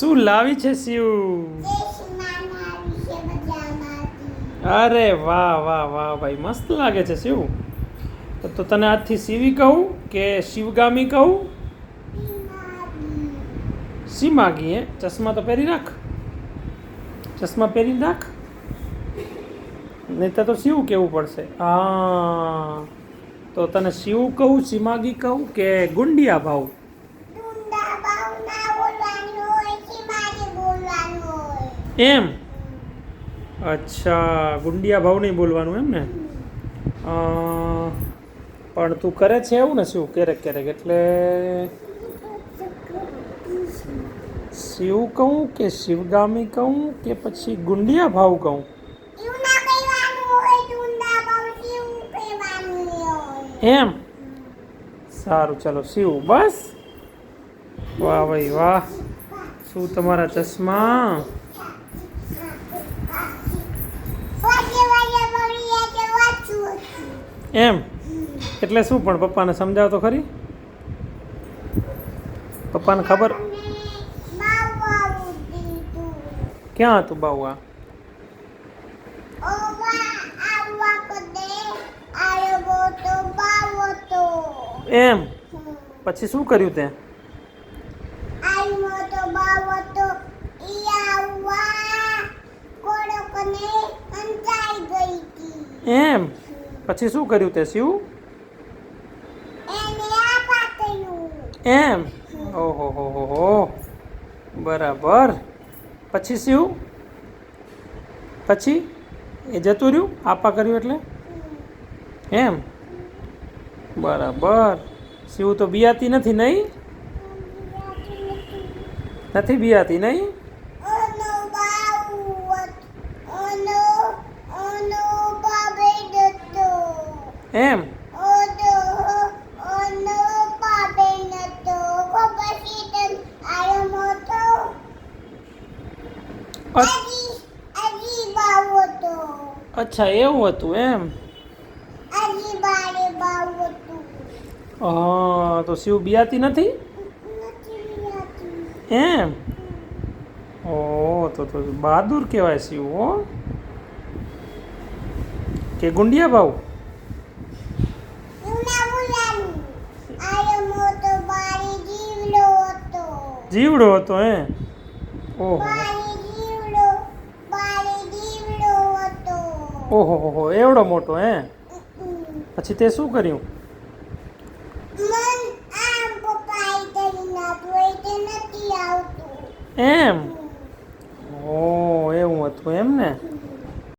શું લાવી છે શિવ? અરે વાહ વાહ વાહ ભાઈ, મસ્ત લાગે છે શિવ. તો તને આજથી શિવી કહું કે શિવગામી કહું? સીમાગી. ચશ્મા તો પહેરી રાખ, ચશ્મા પહેરીને રાખ, નહીં તો શિવ કેવું પડશે. હા, તો તને શિવ કહું, સીમાગી કહું કે ગુંડિયા ભાવ? એમ? અચ્છા, ગુંડિયા ભાવ નહીં બોલવાનું એમ ને? પણ તું કરે છે એવું ને શિવ ક્યારેક ક્યારેક, એટલે શિવ કહું કે શિવગામી કહું કે પછી ગુંડિયા ભાવ કહું? એમ? સારું, ચાલો શિવ બસ. વાહ ભાઈ વાહ, શું તમારા ચશ્મા! એમ? એટલે શું, પણ પપ્પાને સમજાવ તો ખરી. પપ્પાને ખબર ક્યાં હતું બાવા? એમ? પછી શું કર્યું તે? એમ? પછી શું કર્યું તે શિવ? એમ? ઓહો હો હો હો, બરાબર. પછી શિવ? પછી એ જતું રહ્યું, આપા કર્યું એટલે? એમ? બરાબર. શિવ તો બિયાતી નથી નહીં? નથી બિયાતી નહીં? એમ? અચ્છા, એવું હતું એમ? હા, તો શિવ બિયાતી નથી એમ? ઓ, તો બહાદુર કહેવાય શિવ. હો કે ગુંડિયા ભાવ? જીવડો હતો હે? ઓહો ઓહો હો, એવડો મોટો હે? પછી તે શું કર્યું? એમ? ઓ, એવું હતું એમ ને?